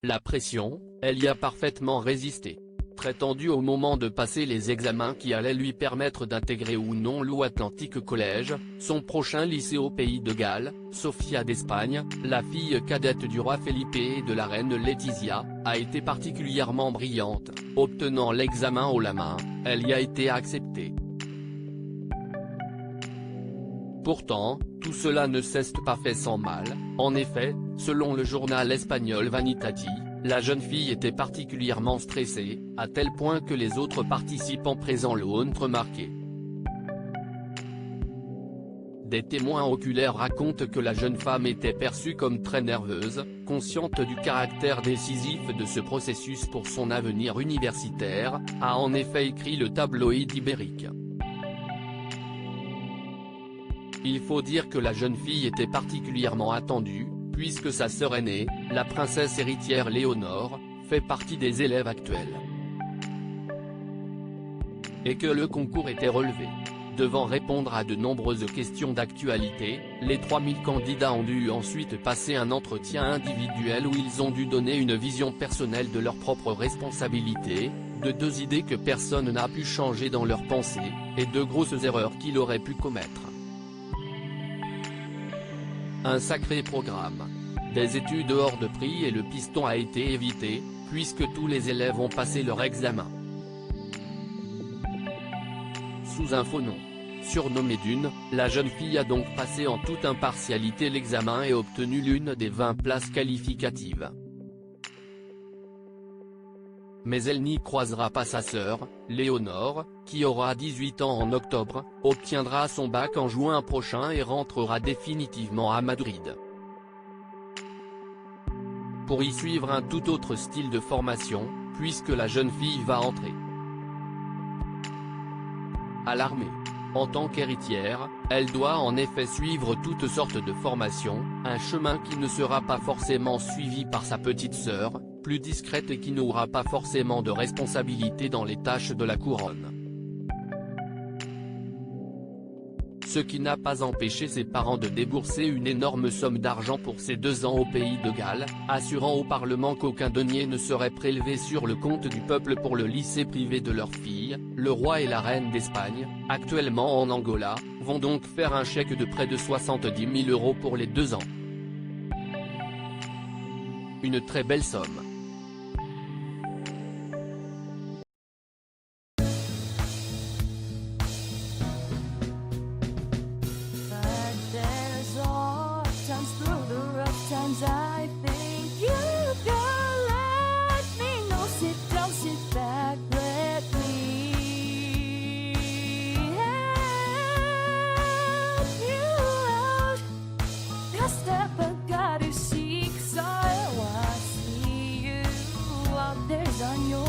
La pression, elle y a parfaitement résisté. Très tendue au moment de passer les examens qui allaient lui permettre d'intégrer ou non l'Atlantic College, son prochain lycée au pays de Galles, Sofia d'Espagne, la fille cadette du roi Felipe et de la reine Laetitia, a été particulièrement brillante, obtenant l'examen haut la main, elle y a été acceptée. Pourtant, tout cela ne s'est pas fait sans mal, en effet, selon le journal espagnol Vanitati, la jeune fille était particulièrement stressée, à tel point que les autres participants présents l'ont remarqué. Des témoins oculaires racontent que la jeune femme était perçue comme très nerveuse, consciente du caractère décisif de ce processus pour son avenir universitaire, a en effet écrit le tabloïd ibérique. Il faut dire que la jeune fille était particulièrement attendue, puisque sa sœur aînée, la princesse héritière Léonore, fait partie des élèves actuels. Et que le concours était relevé. Devant répondre à de nombreuses questions d'actualité, les 3000 candidats ont dû ensuite passer un entretien individuel où ils ont dû donner une vision personnelle de leurs propres responsabilités, de 2 idées que personne n'a pu changer dans leurs pensées, et de grosses erreurs qu'il aurait pu commettre. Un sacré programme. Des études hors de prix et le piston a été évité, puisque tous les élèves ont passé leur examen. Sous un faux nom. Surnommée Dune, la jeune fille a donc passé en toute impartialité l'examen et obtenu l'une des 20 places qualificatives. Mais elle n'y croisera pas sa sœur, Léonore, qui aura 18 ans en octobre, obtiendra son bac en juin prochain et rentrera définitivement à Madrid. Pour y suivre un tout autre style de formation, puisque la jeune fille va entrer à l'armée. En tant qu'héritière, elle doit en effet suivre toutes sortes de formations, un chemin qui ne sera pas forcément suivi par sa petite sœur, plus discrète et qui n'aura pas forcément de responsabilité dans les tâches de la couronne. Ce qui n'a pas empêché ses parents de débourser une énorme somme d'argent pour ses 2 ans au pays de Galles, assurant au Parlement qu'aucun denier ne serait prélevé sur le compte du peuple pour le lycée privé de leur fille. Le roi et la reine d'Espagne, actuellement en Angola, vont donc faire un chèque de près de 70 000 € pour les 2 ans. Une très belle somme. I think you can let me know. Sit down, sit back, let me help you out. The step I gotta seek, so I see you out there's on your